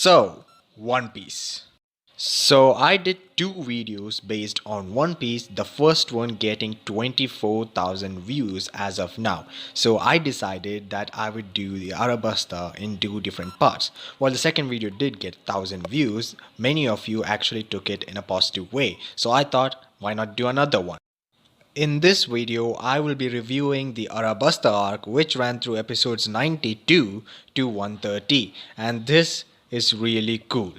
So, One Piece. So I did two videos based on One Piece, the first one getting 24,000 views as of now. So I decided that I would do the Arabasta in two different parts. While the second video did get 1,000 views, many of you actually took it in a positive way. So I thought, why not do another one? In this video, I will be reviewing the Arabasta arc, which ran through episodes 92 to 130, and this is really cool.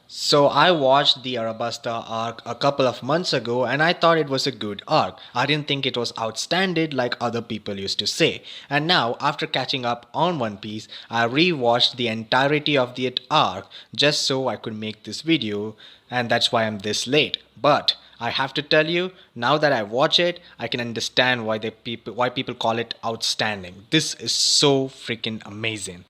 So I watched the Arabasta arc a couple of months ago and I thought it was a good arc. I didn't think it was outstanding like other people used to say. And now after catching up on One Piece, I rewatched the entirety of the arc just so I could make this video, and that's why I'm this late. But I have to tell you, now that I watch it, I can understand why people call it outstanding. This is so freaking amazing.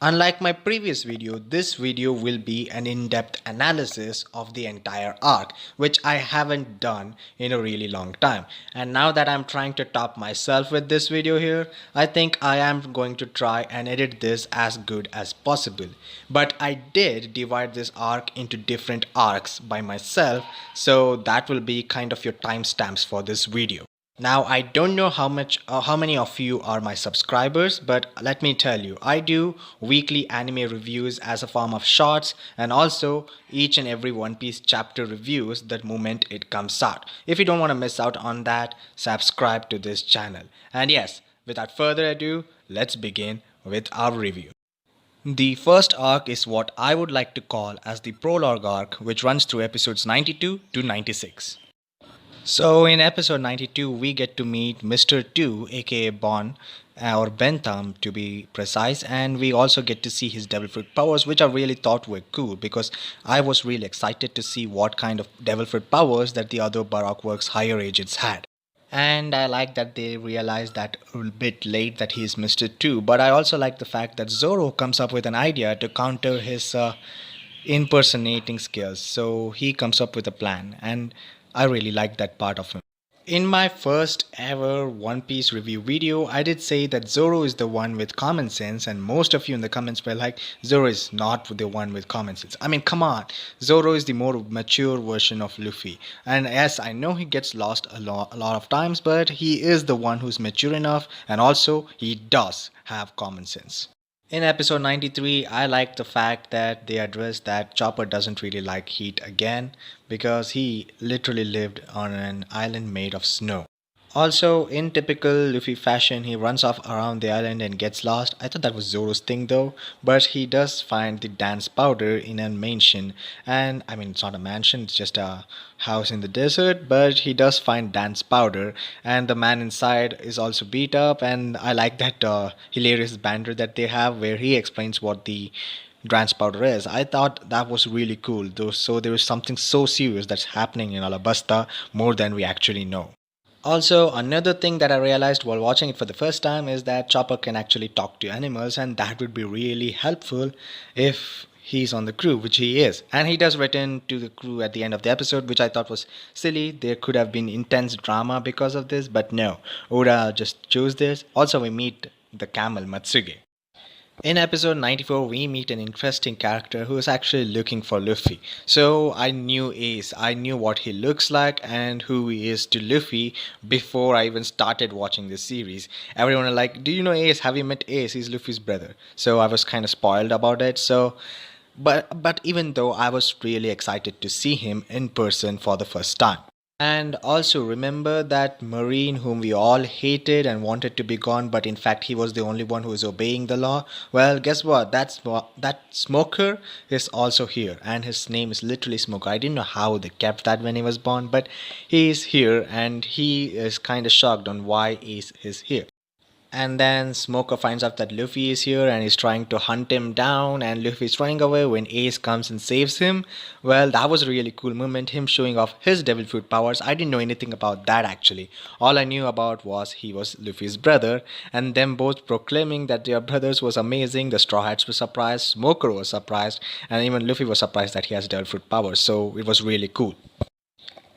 Unlike my previous video, this video will be an in-depth analysis of the entire arc, which I haven't done in a really long time. And now that I'm trying to top myself with this video here, I think I am going to try and edit this as good as possible. But I did divide this arc into different arcs by myself, so that will be kind of your timestamps for this video. Now I don't know how many of you are my subscribers, but let me tell you, I do weekly anime reviews as a form of shorts, and also each and every One Piece chapter reviews the moment it comes out. If you don't want to miss out on that, subscribe to this channel. And yes, without further ado, let's begin with our review. The first arc is what I would like to call as the Prologue Arc, which runs through episodes 92 to 96. So in episode 92, we get to meet Mr. 2, aka Bon, or Bentham to be precise, and we also get to see his Devil Fruit powers, which I really thought were cool because I was really excited to see what kind of Devil Fruit powers that the other Baroque Works higher agents had. And I like that they realized that a bit late that he is Mr. 2, but I also like the fact that Zoro comes up with an idea to counter his impersonating skills. So he comes up with a plan, and I really like that part of him. In my first ever One Piece review video, I did say that Zoro is the one with common sense, and most of you in the comments were like, Zoro is not the one with common sense. I mean, come on. Zoro is the more mature version of Luffy. And yes, I know he gets lost a lot of times, but he is the one who's mature enough, and also he does have common sense. In episode 93, I like the fact that they addressed that Chopper doesn't really like heat again because he literally lived on an island made of snow. Also, in typical Luffy fashion, he runs off around the island and gets lost. I thought that was Zoro's thing though, but he does find the dance powder in a mansion. And I mean, it's not a mansion, it's just a house in the desert, but he does find dance powder, and the man inside is also beat up. And I like that hilarious banter that they have where he explains what the dance powder is. I thought that was really cool though, so there is something so serious that's happening in Alabasta more than we actually know. Also, another thing that I realized while watching it for the first time is that Chopper can actually talk to animals, and that would be really helpful if he's on the crew, which he is. And he does return to the crew at the end of the episode, which I thought was silly. There could have been intense drama because of this, but no, Oda just chose this. Also, we meet the camel Matsuge. In episode 94, we meet an interesting character who is actually looking for Luffy. So I knew Ace. I knew what he looks like and who he is to Luffy before I even started watching this series. Everyone was like, do you know Ace? Have you met Ace? He's Luffy's brother. So I was kind of spoiled about it. But even though I was really excited to see him in person for the first time. And also remember that Marine whom we all hated and wanted to be gone, but in fact he was the only one who was obeying the law. Well, guess what? That Smoker is also here, and his name is literally Smoker. I didn't know how they kept that when he was born, but he is here, and he is kind of shocked on why Ace is here. And then Smoker finds out that Luffy is here and is trying to hunt him down, and Luffy is running away when Ace comes and saves him. Well, that was a really cool moment, him showing off his Devil Fruit powers. I didn't know anything about that actually. All I knew about was he was Luffy's brother, and them both proclaiming that their brothers was amazing. The Straw Hats were surprised, Smoker was surprised, and even Luffy was surprised that he has Devil Fruit powers. So it was really cool.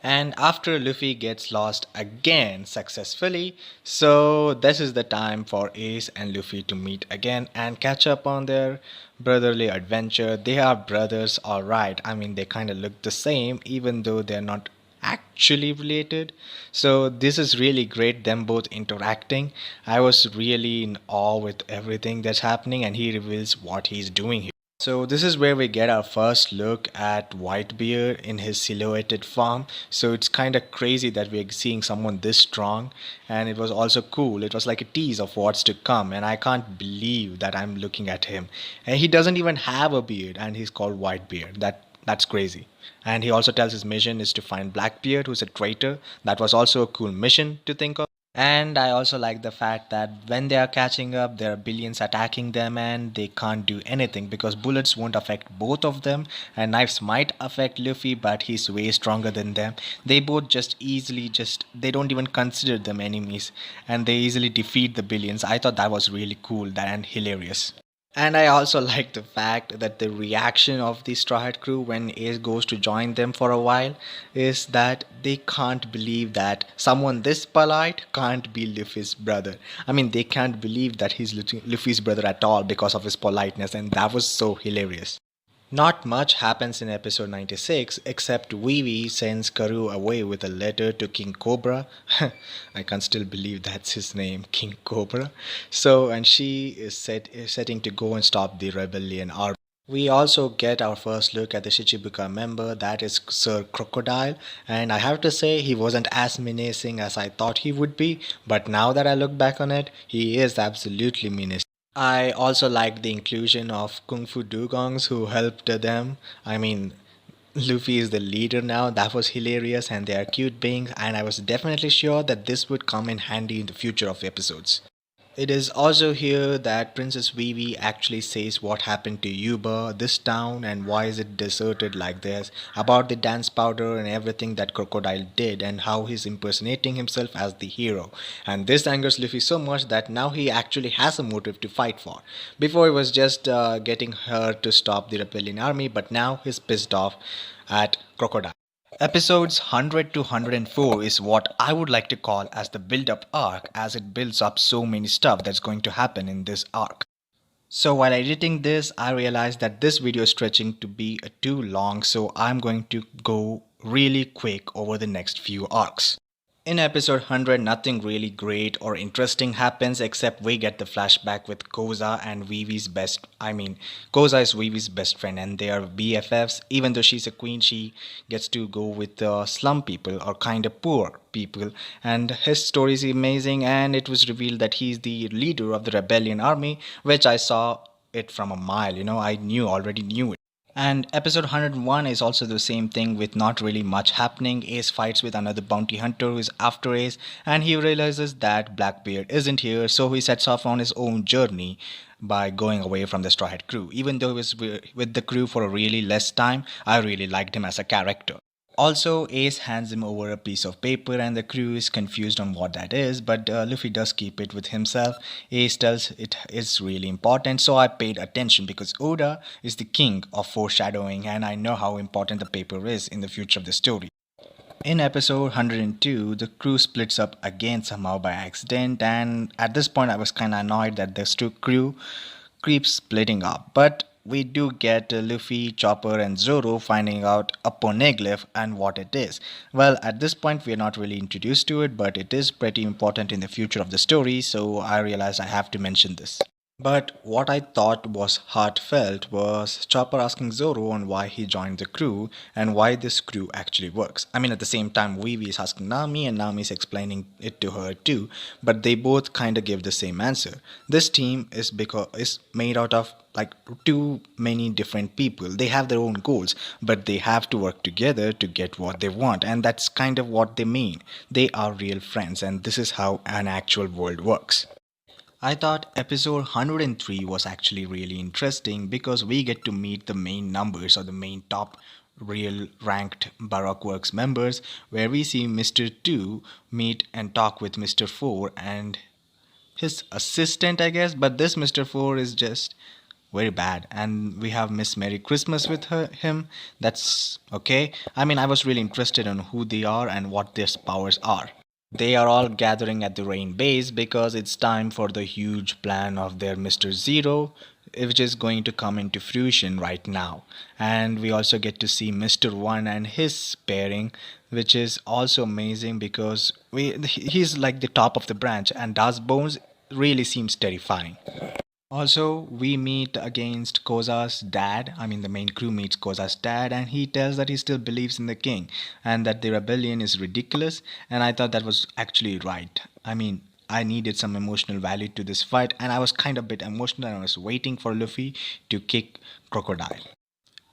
And after Luffy gets lost again successfully, so this is the time for Ace and Luffy to meet again and catch up on their brotherly adventure. They are brothers, alright. I mean, they kind of look the same, even though they're not actually related. So this is really great, them both interacting. I was really in awe with everything that's happening, and he reveals what he's doing here. So this is where we get our first look at Whitebeard in his silhouetted form. So it's kind of crazy that we're seeing someone this strong, and it was also cool. It was like a tease of what's to come, and I can't believe that I'm looking at him. And he doesn't even have a beard, and he's called Whitebeard. That's crazy. And he also tells his mission is to find Blackbeard, who's a traitor. That was also a cool mission to think of. And I also like the fact that when they are catching up, there are billions attacking them and they can't do anything because bullets won't affect both of them, and knives might affect Luffy, but he's way stronger than them. They both they don't even consider them enemies, and they easily defeat the billions. I thought that was really cool and hilarious. And I also like the fact that the reaction of the Straw Hat crew when Ace goes to join them for a while is that they can't believe that someone this polite can't be Luffy's brother. I mean, they can't believe that he's Luffy's brother at all because of his politeness, and that was so hilarious. Not much happens in episode 96 except Vivi sends Karoo away with a letter to King Cobra. I can't still believe that's his name, King Cobra. So, and she is setting to go and stop the rebellion army. We also get our first look at the Shichibuka member, that is Sir Crocodile, and I have to say he wasn't as menacing as I thought he would be, but now that I look back on it, he is absolutely menacing. I also liked the inclusion of Kung Fu Dugongs who helped them. I mean, Luffy is the leader now. That was hilarious, and they are cute beings, and I was definitely sure that this would come in handy in the future of episodes. It is also here that Princess Vivi actually says what happened to Yuba, this town, and why is it deserted like this, about the dance powder and everything that Crocodile did, and how he's impersonating himself as the hero. And this angers Luffy so much that now he actually has a motive to fight for. Before it was just getting her to stop the rebellion army, but now he's pissed off at Crocodile. Episodes 100 to 104 is what I would like to call as the build-up arc, as it builds up so many stuff that's going to happen in this arc. So while editing this, I realized that this video is stretching to be too long, so I'm going to go really quick over the next few arcs. In episode 100, nothing really great or interesting happens except we get the flashback with Koza and Koza is Vivi's best friend and they are BFFs. Even though she's a queen, she gets to go with slum people or kind of poor people. And his story is amazing, and it was revealed that he's the leader of the rebellion army, which I saw it from a mile. I already knew it. And episode 101 is also the same thing with not really much happening. Ace fights with another bounty hunter who is after Ace, and he realizes that Blackbeard isn't here, so he sets off on his own journey by going away from the Straw Hat crew. Even though he was with the crew for a really less time, I really liked him as a character. Also, Ace hands him over a piece of paper and the crew is confused on what that is, but Luffy does keep it with himself. Ace tells it is really important, so I paid attention because Oda is the king of foreshadowing and I know how important the paper is in the future of the story. In episode 102, the crew splits up again somehow by accident, and at this point I was kinda annoyed that the crew keeps splitting up, but we do get Luffy, Chopper and Zoro finding out a poneglyph and what it is. Well, at this point we are not really introduced to it, but it is pretty important in the future of the story, so I realized I have to mention this. But what I thought was heartfelt was Chopper asking Zoro on why he joined the crew and why this crew actually works. I mean, at the same time, Vivi is asking Nami and Nami is explaining it to her too, but they both kind of give the same answer. This team is made out of like too many different people. They have their own goals, but they have to work together to get what they want, and that's kind of what they mean. They are real friends, and this is how an actual world works. I thought episode 103 was actually really interesting because we get to meet the main numbers or the main top real ranked Baroque Works members, where we see Mr. 2 meet and talk with Mr. 4 and his assistant, I guess, but this Mr. 4 is just very bad. And we have Miss Merry Christmas with him. That's okay. I mean, I was really interested in who they are and what their powers are. They are all gathering at the Rain base because it's time for the huge plan of their Mr. Zero, which is going to come into fruition right now. And we also get to see Mr. One and his pairing, which is also amazing because he's like the top of the branch, and Das Bones really seems terrifying. Also, we meet against Koza's dad. I mean, the main crew meets Koza's dad, and he tells that he still believes in the king and that the rebellion is ridiculous. And I thought that was actually right. I mean, I needed some emotional value to this fight, and I was kind of a bit emotional, and I was waiting for Luffy to kick Crocodile.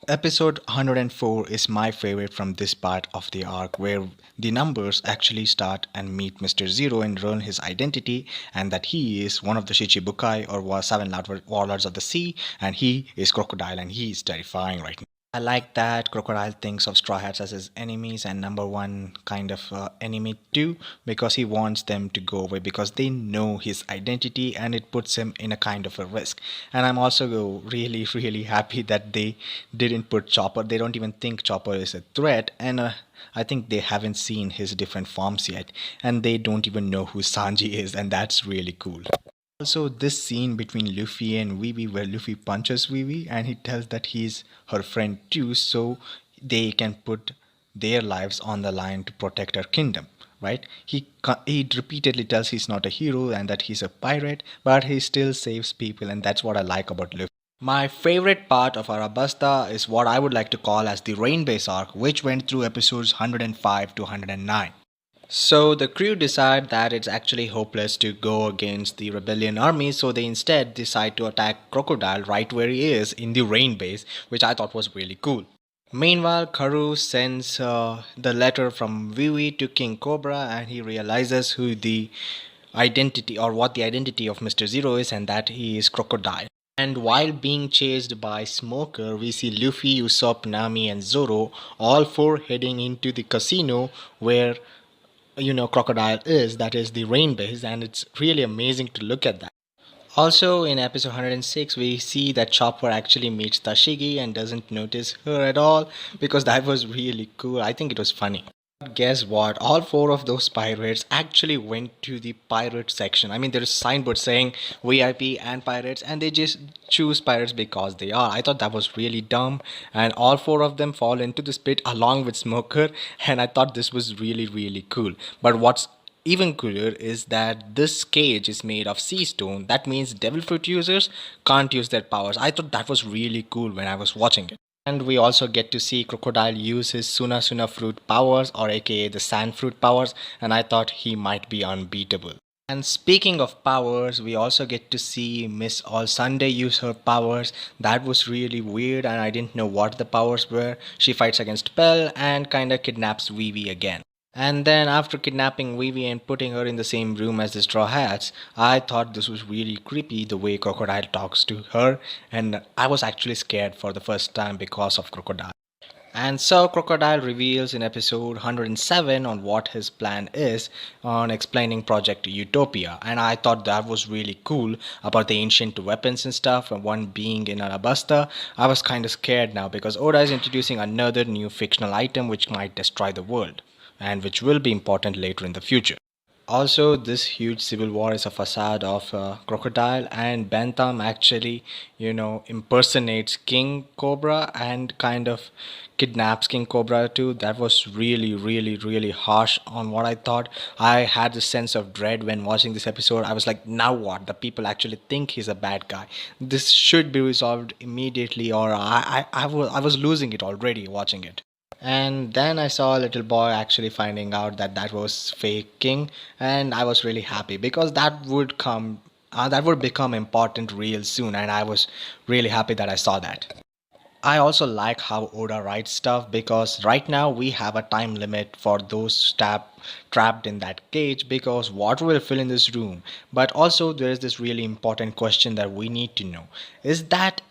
Episode 104 is my favorite from this part of the arc, where the numbers actually start and meet Mr. Zero and learn his identity, and that he is one of the Shichibukai, or seven warlords of the sea, and he is Crocodile, and he is terrifying right now. I like that Crocodile thinks of Straw Hats as his enemies and number one kind of enemy too, because he wants them to go away because they know his identity and it puts him in a kind of a risk. And I'm also really, really happy that they didn't put Chopper. They don't even think Chopper is a threat, and I think they haven't seen his different forms yet, and they don't even know who Sanji is, and that's really cool. Also, this scene between Luffy and Vivi, where Luffy punches Vivi and he tells that he's her friend too, so they can put their lives on the line to protect her kingdom, right? He repeatedly tells he's not a hero and that he's a pirate, but he still saves people, and that's what I like about Luffy. My favorite part of Arabasta is what I would like to call as the Rainbase Arc, which went through episodes 105 to 109. So the crew decide that it's actually hopeless to go against the rebellion army, so they instead decide to attack Crocodile right where he is in the Rain base, which I thought was really cool. Meanwhile, Karu sends the letter from Vivi to King Cobra, and he realizes who the identity or what the identity of Mr. Zero is, and that he is Crocodile. And while being chased by Smoker, we see Luffy, Usopp, Nami, and Zoro all four heading into the casino where Crocodile is, that is the Rain base, and it's really amazing to look at that. Also, in episode 106, we see that Chopper actually meets Tashigi and doesn't notice her at all, because that was really cool. I think it was funny. Guess what? All four of those pirates actually went to the pirate section. I mean, there's a signboard saying VIP and pirates, and they just choose pirates because they are. I thought that was really dumb, and all four of them fall into this pit along with Smoker, and I thought this was really, really cool. But what's even cooler is that this cage is made of sea stone. That means devil fruit users can't use their powers. I thought that was really cool when I was watching it. And we also get to see Crocodile use his Suna Suna fruit powers, or aka the sand fruit powers, and I thought he might be unbeatable. And speaking of powers, we also get to see Miss All Sunday use her powers. That was really weird, and I didn't know what the powers were. She fights against Pell and kinda kidnaps Vivi again. And then after kidnapping Vivi and putting her in the same room as the Straw Hats, I thought this was really creepy the way Crocodile talks to her, and I was actually scared for the first time because of Crocodile. And so Crocodile reveals in episode 107 on what his plan is on explaining Project Utopia, and I thought that was really cool about the ancient weapons and stuff, and one being in Arabasta. I was kind of scared now because Oda is introducing another new fictional item which might destroy the world, and which will be important later in the future. Also, this huge civil war is a facade of Crocodile, and Bantam actually, impersonates King Cobra and kind of kidnaps King Cobra too. That was really, really, really harsh on what I thought. I had this sense of dread when watching this episode. I was like, now what? The people actually think he's a bad guy. This should be resolved immediately, or I was losing it already watching it. And then I saw a little boy actually finding out that that was fake king, and I was really happy because that would become important real soon, and I was really happy that I saw that. I also like how Oda writes stuff because right now we have a time limit for those trapped in that cage because water will fill in this room. But also there is this really important question that we need to know. Is that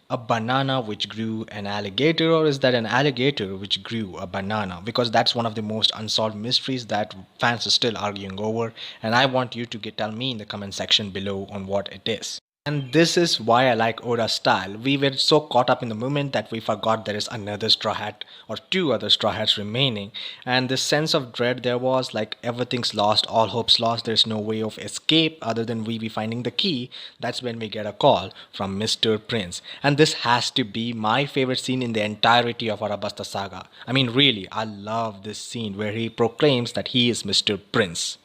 a banana which grew an alligator, or is that an alligator which grew a banana? Because that's one of the most unsolved mysteries that fans are still arguing over, and I want you to tell me in the comment section below on what it is. And this is why I like Oda's style. We were so caught up in the moment that we forgot there is another Straw Hat or two other Straw Hats remaining. And this sense of dread there was like everything's lost, all hope's lost, there's no way of escape other than we be finding the key. That's when we get a call from Mr. Prince. And this has to be my favorite scene in the entirety of Arabasta saga. I mean, really, I love this scene where he proclaims that he is Mr. Prince.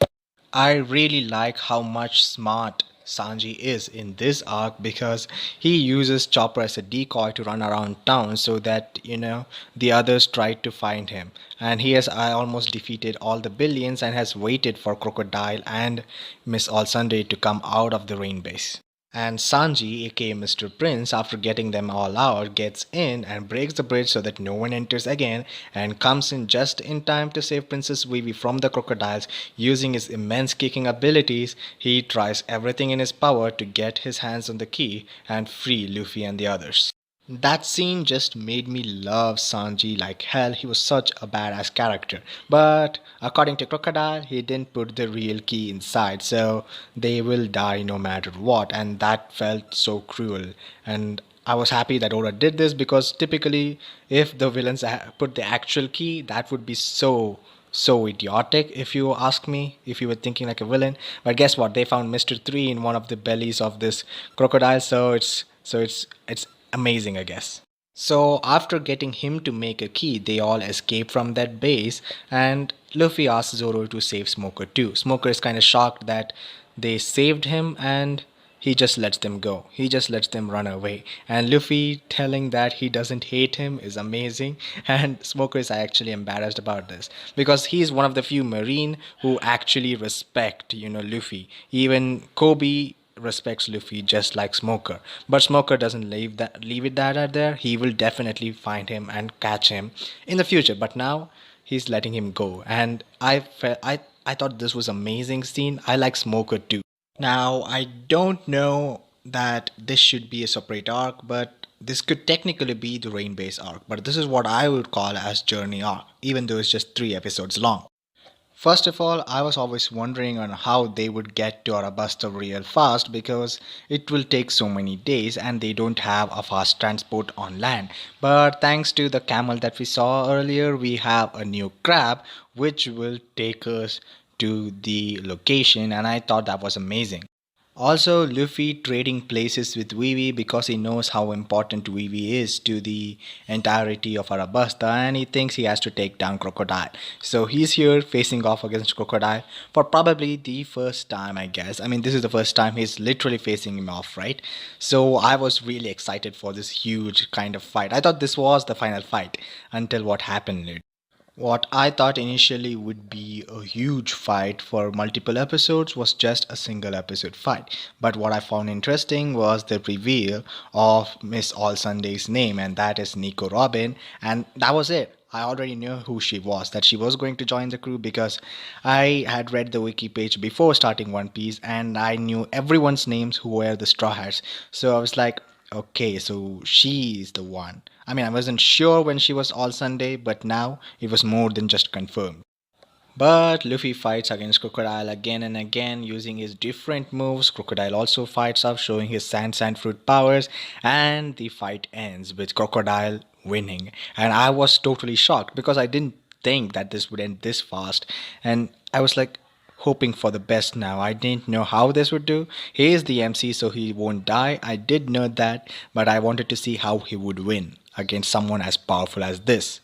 I really like how much smart Sanji is in this arc because he uses Chopper as a decoy to run around town so that the others try to find him, and he has almost defeated all the billions and has waited for Crocodile and Miss All Sunday to come out of the rain base. And Sanji, aka Mr. Prince, after getting them all out, gets in and breaks the bridge so that no one enters again and comes in just in time to save Princess Vivi from the crocodiles. Using his immense kicking abilities, he tries everything in his power to get his hands on the key and free Luffy and the others. That scene just made me love Sanji like hell. He was such a badass character. But according to Crocodile, he didn't put the real key inside, so they will die no matter what. And that felt so cruel. And I was happy that Oda did this because typically, if the villains put the actual key, that would be so idiotic if you ask me, if you were thinking like a villain. But guess what, they found Mr. 3 in one of the bellies of this crocodile, so it's amazing, I guess. So after getting him to make a key, they all escape from that base, and Luffy asks Zoro to save Smoker too. Smoker is kind of shocked that they saved him, and he just lets them go. He just lets them run away. And Luffy telling that he doesn't hate him is amazing. And Smoker is actually embarrassed about this because he's one of the few Marine who actually respect, Luffy. Even Kobe respects Luffy just like Smoker. But Smoker doesn't leave it that out there. He will definitely find him and catch him in the future. But now he's letting him go. And I thought this was amazing scene. I like Smoker too. Now, I don't know that this should be a separate arc, but this could technically be the Rainbase arc. But this is what I would call as Journey arc, even though it's just 3 episodes long. First of all, I was always wondering on how they would get to Arabasta real fast because it will take so many days and they don't have a fast transport on land. But thanks to the camel that we saw earlier, we have a new crab which will take us to the location, and I thought that was amazing. Also, Luffy trading places with Vivi because he knows how important Vivi is to the entirety of Arabasta, and he thinks he has to take down Crocodile. So he's here facing off against Crocodile for probably the first time, I guess. I mean, this is the first time he's literally facing him off, right? So I was really excited for this huge kind of fight. I thought this was the final fight until what happened. What I thought initially would be a huge fight for multiple episodes was just a single episode fight. But what I found interesting was the reveal of Miss All Sunday's name, and that is Nico Robin, and that was it. I already knew who she was, that she was going to join the crew because I had read the wiki page before starting One Piece and I knew everyone's names who were the Straw Hats. So I was like, okay, so she's the one. I mean, I wasn't sure when she was All Sunday, but now it was more than just confirmed. But Luffy fights against Crocodile again and again using his different moves. Crocodile also fights up, showing his sand fruit powers, and the fight ends with Crocodile winning. And I was totally shocked because I didn't think that this would end this fast. And I was like, hoping for the best now. I didn't know how this would do. He is the MC, so he won't die. I did know that, but I wanted to see how he would win against someone as powerful as this.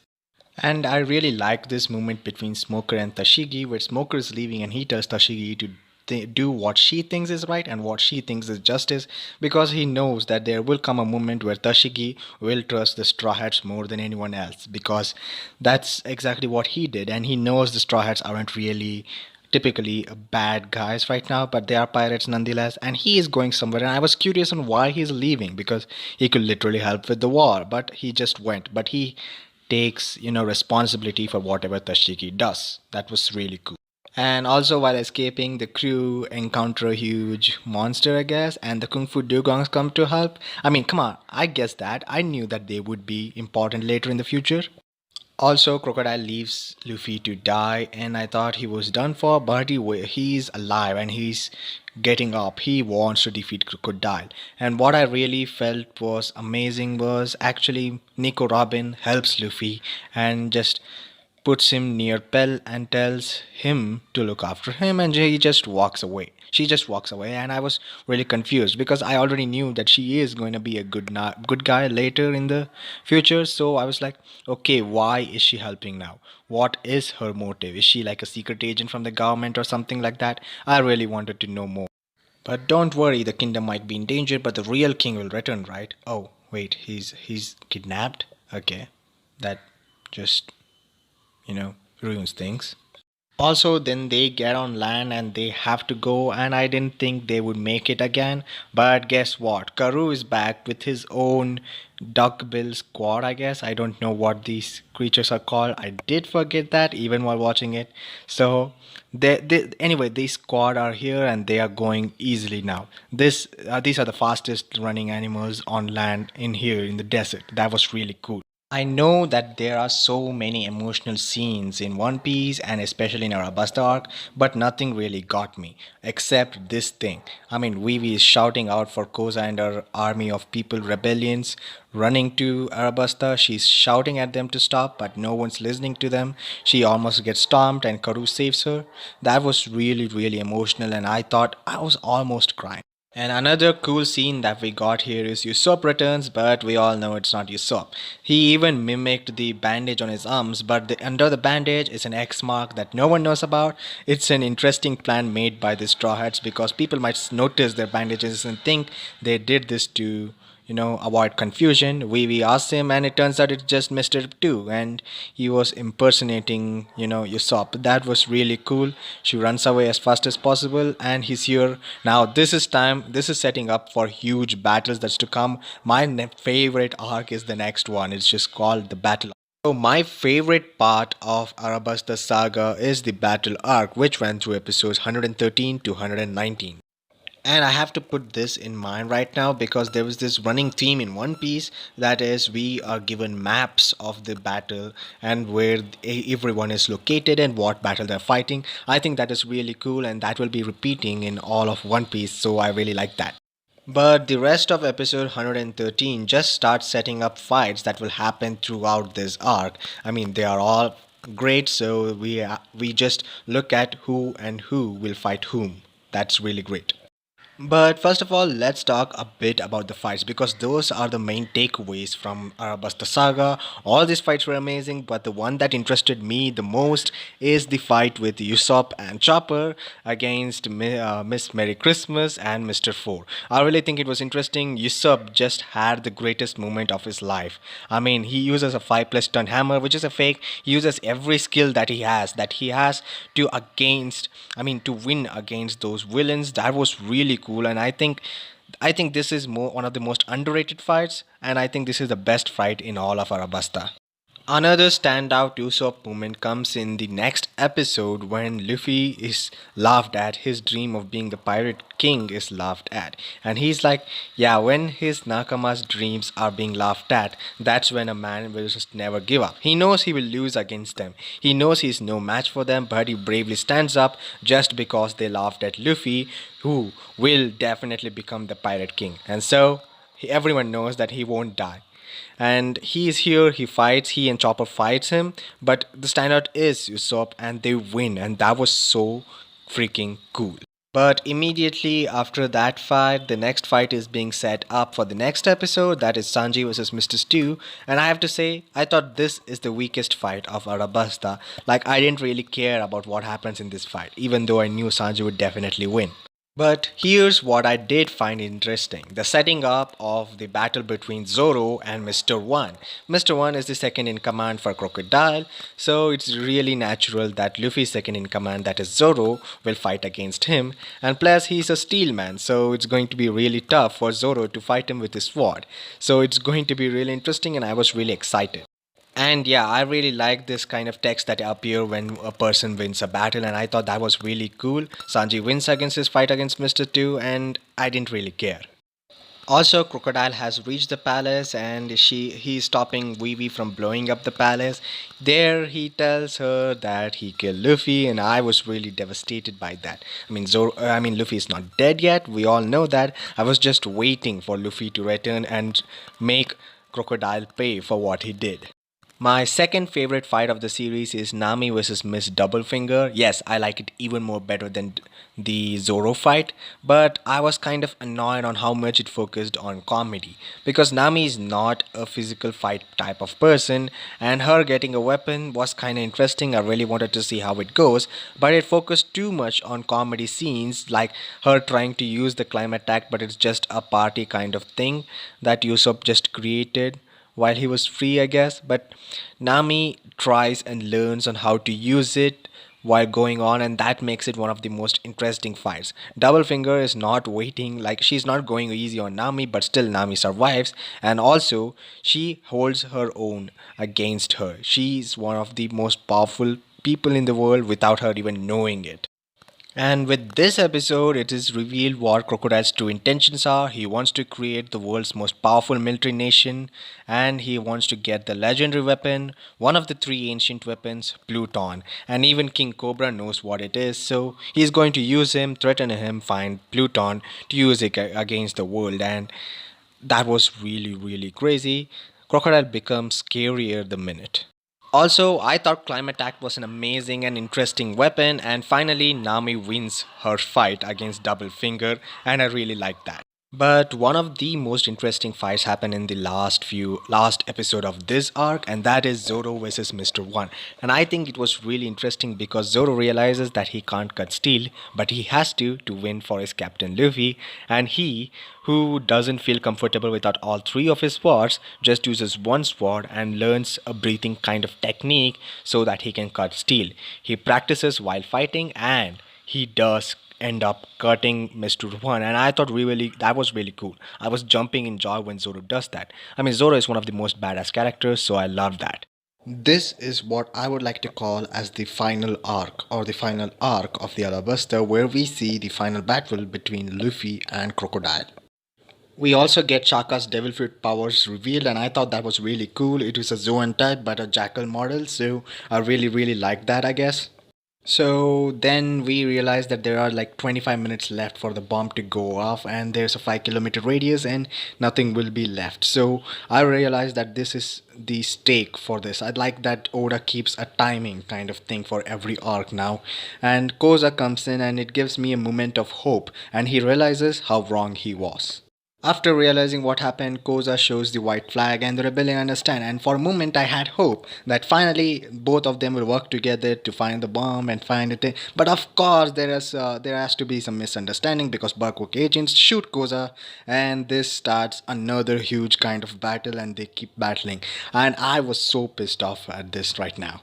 And I really like this moment between Smoker and Tashigi, where Smoker is leaving and he tells Tashigi to do what she thinks is right and what she thinks is justice, because he knows that there will come a moment where Tashigi will trust the Straw Hats more than anyone else, because that's exactly what he did, and he knows the Straw Hats aren't really typically bad guys right now, but they are pirates nonetheless, and he is going somewhere. And I was curious on why he's leaving, because he could literally help with the war, but he just went. But he takes responsibility for whatever Tashiki does. That was really cool. And also, while escaping, the crew encounter a huge monster, I guess, and the Kung Fu Dugongs come to help. I mean, come on, I guess that. I knew that they would be important later in the future. Also, Crocodile leaves Luffy to die, and I thought he was done for, but he's alive and he's getting up. He wants to defeat Crocodile. And what I really felt was amazing was actually Nico Robin helps Luffy and just puts him near Pell and tells him to look after him, and he just walks away. She just walks away, and I was really confused because I already knew that she is going to be a good guy later in the future. So I was like, okay, why is she helping now? What is her motive? Is she like a secret agent from the government or something like that? I really wanted to know more. But don't worry, the kingdom might be in danger, but the real king will return, right? Oh, wait, he's kidnapped? Okay. That just, ruins things. Also, then they get on land and they have to go, and I didn't think they would make it again. But guess what? Karoo is back with his own duckbill squad, I guess. I don't know what these creatures are called. I did forget that even while watching it. So, anyway, these squad are here and they are going easily now. These are the fastest running animals on land in here in the desert. That was really cool. I know that there are so many emotional scenes in One Piece and especially in Arabasta arc, but nothing really got me except this thing. I mean, Vivi is shouting out for Koza and her army of people rebellions running to Arabasta. She's shouting at them to stop, but no one's listening to them. She almost gets stomped and Karu saves her. That was really, really emotional, and I thought I was almost crying. And another cool scene that we got here is Usopp returns, but we all know it's not Usopp. He even mimicked the bandage on his arms, but under the bandage is an X mark that no one knows about. It's an interesting plan made by the Straw Hats because people might notice their bandages and think they did this to avoid confusion. We asked him, and it turns out it's just Mr. 2, and he was impersonating, Usopp. That was really cool. She runs away as fast as possible, and he's here. Now, this is setting up for huge battles that's to come. My favorite arc is the next one. It's just called the Battle. So my favorite part of Arabasta Saga is the Battle Arc, which went through episodes 113 to 119. And I have to put this in mind right now because there was this running theme in One Piece, that is, we are given maps of the battle and where everyone is located and what battle they're fighting. I think that is really cool and that will be repeating in all of One Piece, so I really like that. But the rest of episode 113 just starts setting up fights that will happen throughout this arc. I mean, they are all great, so we just look at who and who will fight whom. That's really great. But first of all, let's talk a bit about the fights because those are the main takeaways from Arabasta Saga. All these fights were amazing, but the one that interested me the most is the fight with Usopp and Chopper against Miss Merry Christmas and Mr. 4. I really think it was interesting. Usopp just had the greatest moment of his life. I mean, he uses a 5 plus ton hammer, which is a fake. He uses every skill that he has to win against those villains. That was really cool, and I think this is one of the most underrated fights, and I think this is the best fight in all of Arabasta. Another standout Usopp moment comes in the next episode when Luffy is laughed at. His dream of being the pirate king is laughed at. And he's like, yeah, when his Nakama's dreams are being laughed at, that's when a man will just never give up. He knows he will lose against them. He knows he's no match for them, but he bravely stands up just because they laughed at Luffy, who will definitely become the pirate king. And so, everyone knows that he won't die, and he is here. He and Chopper fights him, but the standout is Usopp, and they win, and that was so freaking cool. But immediately after that fight, the next fight is being set up for the next episode, that is Sanji versus Mr. Stew. And I have to say, I thought this is the weakest fight of Arabasta. Like, I didn't really care about what happens in this fight, even though I knew Sanji would definitely win. But here's what I did find interesting: the setting up of the battle between Zoro and Mr. One. Mr. One is the second in command for Crocodile, so it's really natural that Luffy's second in command, that is Zoro, will fight against him. And plus, he's a steel man, so it's going to be really tough for Zoro to fight him with his sword. So it's going to be really interesting, and I was really excited. And yeah, I really like this kind of text that appear when a person wins a battle, and I thought that was really cool. Sanji wins against his fight against Mr. 2, and I didn't really care. Also, Crocodile has reached the palace and he's stopping Vivi from blowing up the palace. There he tells her that he killed Luffy, and I was really devastated by that. Luffy is not dead yet. We all know that. I was just waiting for Luffy to return and make Crocodile pay for what he did. My second favorite fight of the series is Nami versus Miss Doublefinger. Yes, I like it even more better than the Zoro fight, but I was kind of annoyed on how much it focused on comedy because Nami is not a physical fight type of person, and her getting a weapon was kind of interesting. I really wanted to see how it goes, but it focused too much on comedy scenes like her trying to use the climb attack, but it's just a party kind of thing that Usopp just created while he was free, I guess. But Nami tries and learns on how to use it while going on, and that makes it one of the most interesting fights. Doublefinger is not waiting, like she's not going easy on Nami, but still Nami survives, and also she holds her own against her. She's one of the most powerful people in the world without her even knowing it. And with this episode, it is revealed what Crocodile's true intentions are. He wants to create the world's most powerful military nation, and he wants to get the legendary weapon, one of the three ancient weapons, Pluton. And even King Cobra knows what it is, so he's going to use him, threaten him, find Pluton to use it against the world. And that was really, really crazy. Crocodile becomes scarier the minute. Also, I thought Climb Attack was an amazing and interesting weapon, and finally, Nami wins her fight against Double Finger, and I really like that. But one of the most interesting fights happened in the last episode of this arc, and that is Zoro versus Mr. One. And I think it was really interesting because Zoro realizes that he can't cut steel, but he has to win for his captain Luffy, and he, who doesn't feel comfortable without all three of his swords, just uses one sword and learns a breathing kind of technique so that he can cut steel. He practices while fighting, and he does end up cutting Mr. One, and I thought really that was really cool. I was jumping in joy when Zoro does that. I mean, Zoro is one of the most badass characters, so I love that. This is what I would like to call as the final arc or the final arc of the Arabasta, where we see the final battle between Luffy and Crocodile. We also get Shaka's devil fruit powers revealed, and I thought that was really cool. It was a Zoan type but a Jackal model, so I really liked that, I guess. So then we realize that there are like 25 minutes left for the bomb to go off, and there's a 5 kilometer radius and nothing will be left. So I realized that this is the stake for this. I'd like that Oda keeps a timing kind of thing for every arc now. And Koza comes in and it gives me a moment of hope, and he realizes how wrong he was. After realizing what happened, Koza shows the white flag and the rebellion understand, and for a moment I had hope that finally both of them will work together to find the bomb and find it. But of course there has to be some misunderstanding because Barkwook agents shoot Koza, and this starts another huge kind of battle, and they keep battling, and I was so pissed off at this right now.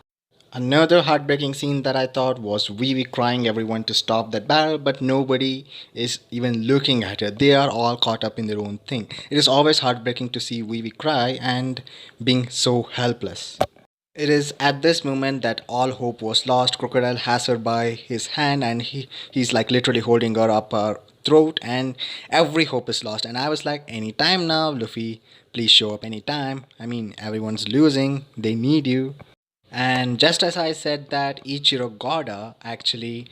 Another heartbreaking scene that I thought was Vivi crying everyone to stop that battle, but nobody is even looking at her. They are all caught up in their own thing. It is always heartbreaking to see Vivi cry and being so helpless. It is at this moment that all hope was lost. Crocodile has her by his hand, and he's like literally holding her up her throat, and every hope is lost. And I was like, anytime now, Luffy, please show up anytime. I mean, everyone's losing. They need you. And just as I said that, Ichiro Goda actually,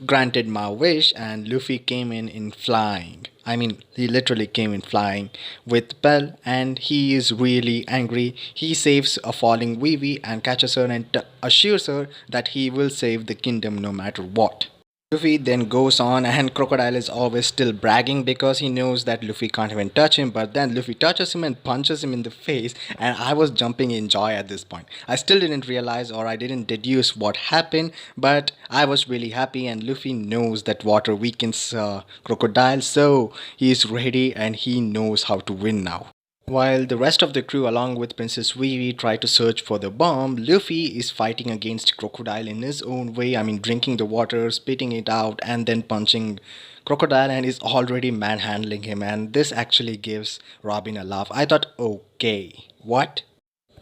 granted my wish, and Luffy came in flying. I mean, he literally came in flying with Bell, and he is really angry. He saves a falling Vivi and catches her and assures her that he will save the kingdom no matter what. Luffy then goes on, and Crocodile is always still bragging because he knows that Luffy can't even touch him, but then Luffy touches him and punches him in the face, and I was jumping in joy at this point. I still didn't realize, or I didn't deduce what happened, but I was really happy, and Luffy knows that water weakens Crocodile, so he is ready and he knows how to win now. While the rest of the crew along with Princess Vivi try to search for the bomb, Luffy is fighting against Crocodile in his own way. I mean, drinking the water, spitting it out, and then punching Crocodile, and is already manhandling him. And this actually gives Robin a laugh. I thought, okay, what?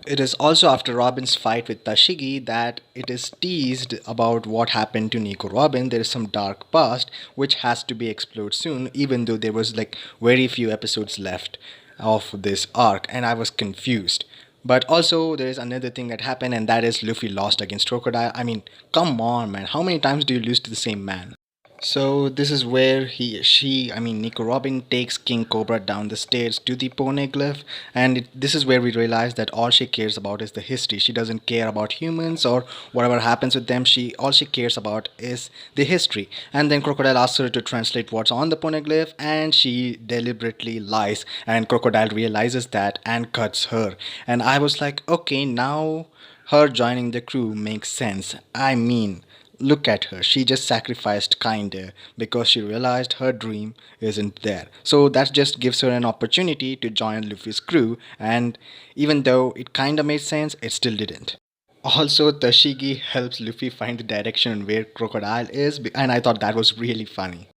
It is also after Robin's fight with Tashigi that it is teased about what happened to Nico Robin. There is some dark past which has to be explored soon, even though there was like very few episodes left of this arc, and I was confused. But also, there is another thing that happened, and that is Luffy lost against Crocodile. I mean, come on, man. How many times do you lose to the same man? So this is where Nico Robin takes King Cobra down the stairs to the Poneglyph, and this is where we realize that all she cares about is the history. She doesn't care about humans or whatever happens with them. All she cares about is the history. And then Crocodile asks her to translate what's on the Poneglyph, and she deliberately lies. And Crocodile realizes that and cuts her. And I was like, okay, now her joining the crew makes sense. I mean, look at her. She just sacrificed kinda because she realized her dream isn't there. So that just gives her an opportunity to join Luffy's crew, and even though it kinda made sense, it still didn't. Also, Tashigi helps Luffy find the direction where Crocodile is, and I thought that was really funny.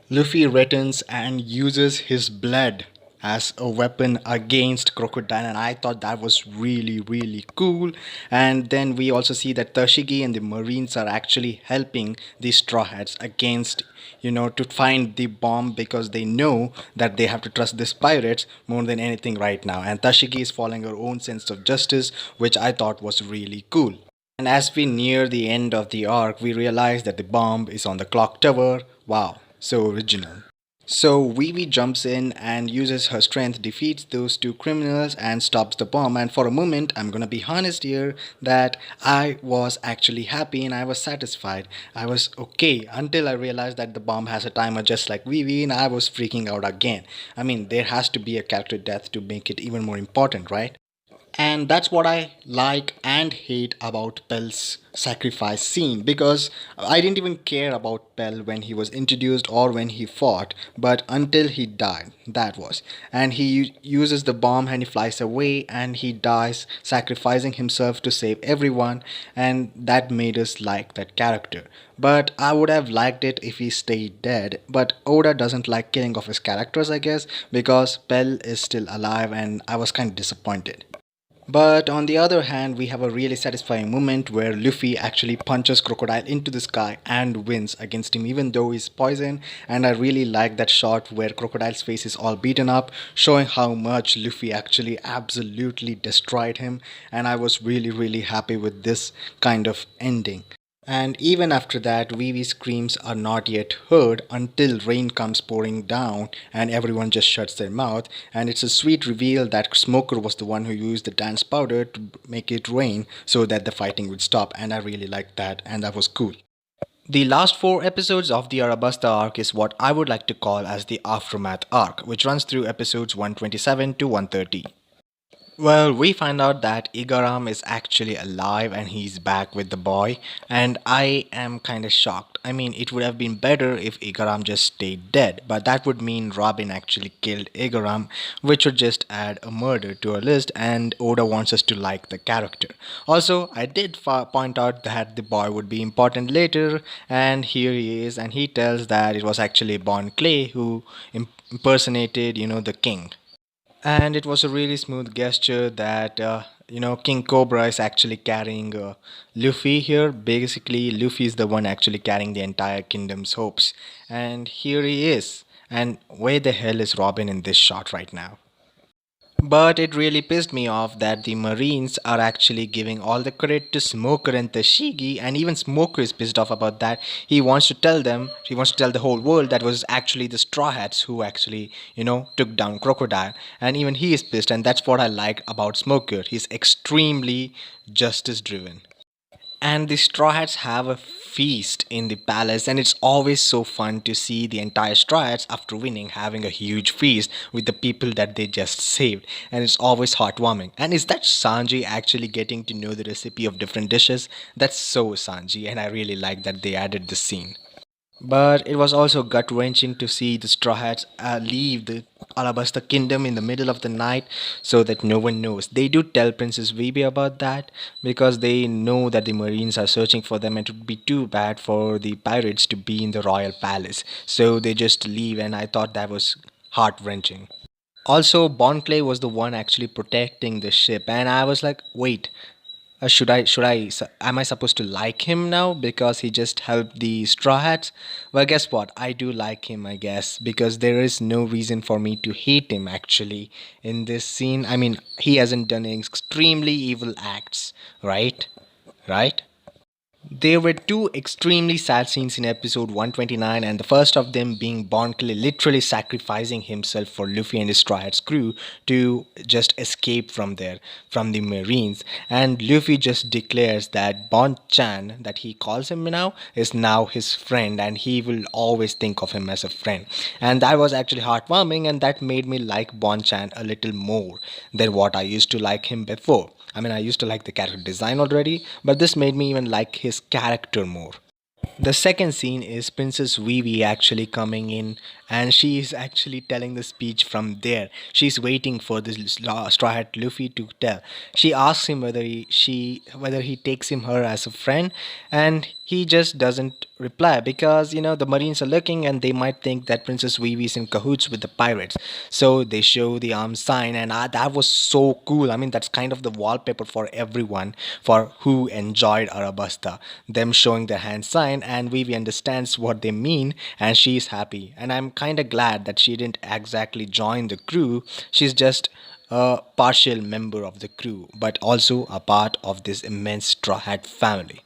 Luffy returns and uses his blood as a weapon against Crocodile, and I thought that was really cool. And then we also see that Tashigi and the Marines are actually helping the Straw Hats against, to find the bomb, because they know that they have to trust these pirates more than anything right now. And Tashigi is following her own sense of justice, which I thought was really cool. And as we near the end of the arc, we realize that the bomb is on the clock tower. Wow, so original. So Vivi jumps in and uses her strength, defeats those two criminals and stops the bomb. And for a moment, I'm gonna be honest here that I was actually happy and I was satisfied. I was okay until I realized that the bomb has a timer just like Vivi, and I was freaking out again. I mean, there has to be a character death to make it even more important, right? And that's what I like and hate about Pell's sacrifice scene, because I didn't even care about Pell when he was introduced or when he fought, but until he died, that was. And he uses the bomb and he flies away and he dies, sacrificing himself to save everyone, and that made us like that character. But I would have liked it if he stayed dead, but Oda doesn't like killing off his characters, I guess, because Pell is still alive, and I was kind of disappointed. But on the other hand, we have a really satisfying moment where Luffy actually punches Crocodile into the sky and wins against him, even though he's poisoned. And I really like that shot where Crocodile's face is all beaten up, showing how much Luffy actually absolutely destroyed him. And I was really happy with this kind of ending. And even after that, Vivi's screams are not yet heard until rain comes pouring down and everyone just shuts their mouth. And it's a sweet reveal that Smoker was the one who used the dance powder to make it rain so that the fighting would stop. And I really liked that, and that was cool. The last 4 episodes of the Arabasta arc is what I would like to call as the Aftermath arc, which runs through episodes 127 to 130. Well, we find out that Igaram is actually alive and he's back with the boy, and I am kind of shocked. I mean, it would have been better if Igaram just stayed dead, but that would mean Robin actually killed Igaram, which would just add a murder to our list, and Oda wants us to like the character. Also, I did point out that the boy would be important later, and here he is, and he tells that it was actually Bon Clay who impersonated, the king. And it was a really smooth gesture that King Cobra is actually carrying Luffy here. Basically, Luffy is the one actually carrying the entire kingdom's hopes, and here he is. And where the hell is Robin in this shot right now? But it really pissed me off that the Marines are actually giving all the credit to Smoker and Tashigi, and even Smoker is pissed off about that. He wants to tell the whole world that was actually the Straw Hats who actually, took down Crocodile, and even he is pissed, and that's what I like about Smoker. He's extremely justice driven. And the Straw Hats have a feast in the palace, and it's always so fun to see the entire Straw Hats after winning having a huge feast with the people that they just saved, and it's always heartwarming. And is that Sanji actually getting to know the recipe of different dishes? That's so Sanji, and I really like that they added this scene. But it was also gut wrenching to see the Straw Hats leave the Alabasta kingdom in the middle of the night so that no one knows. They do tell Princess Vivi about that because they know that the Marines are searching for them, and it would be too bad for the pirates to be in the royal palace. So they just leave, and I thought that was heart wrenching. Also, Bon Clay was the one actually protecting the ship, and I was like, wait, am I supposed to like him now because he just helped the Straw Hats? Well, guess what? I do like him, I guess, because there is no reason for me to hate him actually in this scene. I mean, he hasn't done extremely evil acts, right? Right? There were two extremely sad scenes in episode 129, and the first of them being Bon Clay literally sacrificing himself for Luffy and his Triad's crew to just escape from there, from the Marines. And Luffy just declares that Bon Chan, that he calls him now, is now his friend, and he will always think of him as a friend. And that was actually heartwarming, and that made me like Bon Chan a little more than what I used to like him before. I mean, I used to like the character design already, but this made me even like his character more. The second scene is Princess Vivi actually coming in, and she is actually telling the speech from there. She's waiting for this Straw Hat Luffy to tell. She asks him whether he takes him her as a friend, and he just doesn't reply because the Marines are looking and they might think that Princess Vivi is in cahoots with the pirates. So they show the arm sign, and that was so cool. I mean, that's kind of the wallpaper for everyone for who enjoyed Arabasta. Them showing their hand sign, and Vivi understands what they mean, and she's happy. And I'm kind of glad that she didn't exactly join the crew. She's just a partial member of the crew, but also a part of this immense Straw Hat family.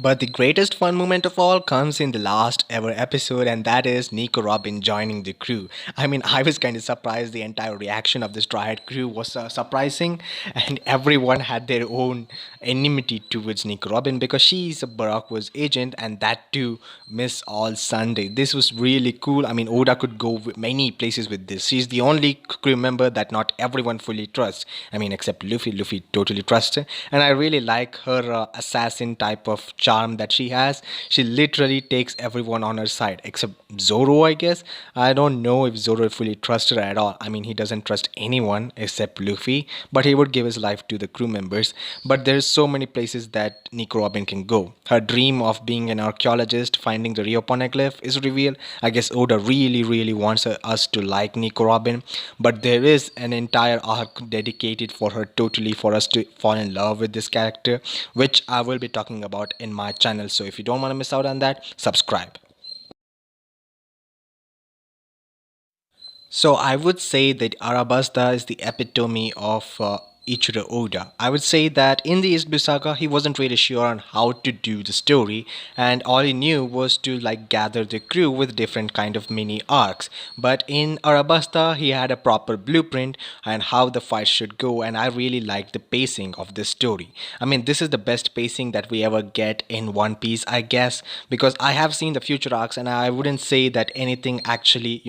But the greatest fun moment of all comes in the last ever episode, and that is Nico Robin joining the crew. I mean, I was kind of surprised. The entire reaction of this Triad crew was surprising, and everyone had their own enmity towards Nico Robin because she is a Baraka's agent, and that too, Miss All Sunday. This was really cool. I mean, Oda could go many places with this. She's the only crew member that not everyone fully trusts. I mean, except Luffy. Luffy totally trusts her, and I really like her assassin type of charm that she has. She literally takes everyone on her side except Zoro, I guess. I don't know if Zoro fully trusts her at all. I mean, he doesn't trust anyone except Luffy, but he would give his life to the crew members. But there's so many places that Nico Robin can go. Her dream of being an archaeologist, finding the Rio Poneglyph is revealed. I guess Oda really wants us to like Nico Robin, but there is an entire arc dedicated for her, totally for us to fall in love with this character, which I will be talking about in my channel. So if you don't want to miss out on that, subscribe. So I would say that Arabasta is the epitome of Ichiro Oda. I would say that in the East Blue Saga, he wasn't really sure on how to do the story, and all he knew was to like gather the crew with different kind of mini arcs. But in Arabasta, he had a proper blueprint and how the fight should go, and I really liked the pacing of this story. I mean, this is the best pacing that we ever get in One Piece, I guess, because I have seen the future arcs, and I wouldn't say that anything actually,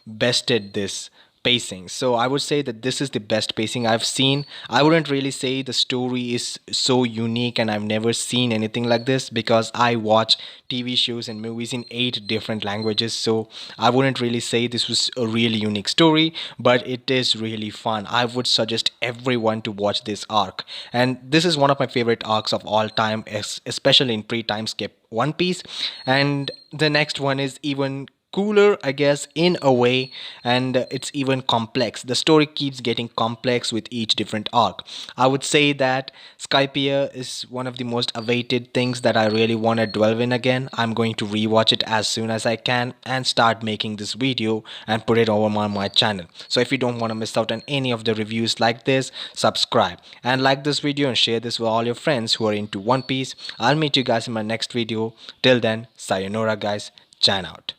bested this pacing. So I would say that this is the best pacing I've seen. I wouldn't really say the story is so unique and I've never seen anything like this because I watch TV shows and movies in 8 different languages. So I wouldn't really say this was a really unique story, but it is really fun. I would suggest everyone to watch this arc. And this is one of my favorite arcs of all time, especially in pre-time skip One Piece. And the next one is even cooler, I guess, in a way, and it's even complex. The story keeps getting complex with each different arc. I would say that Skypiea is one of the most awaited things that I really want to delve in again. I'm going to rewatch it as soon as I can and start making this video and put it over on my channel. So if you don't want to miss out on any of the reviews like this, subscribe and like this video and share this with all your friends who are into One Piece. I'll meet you guys in my next video. Till then, sayonara guys, Chan out.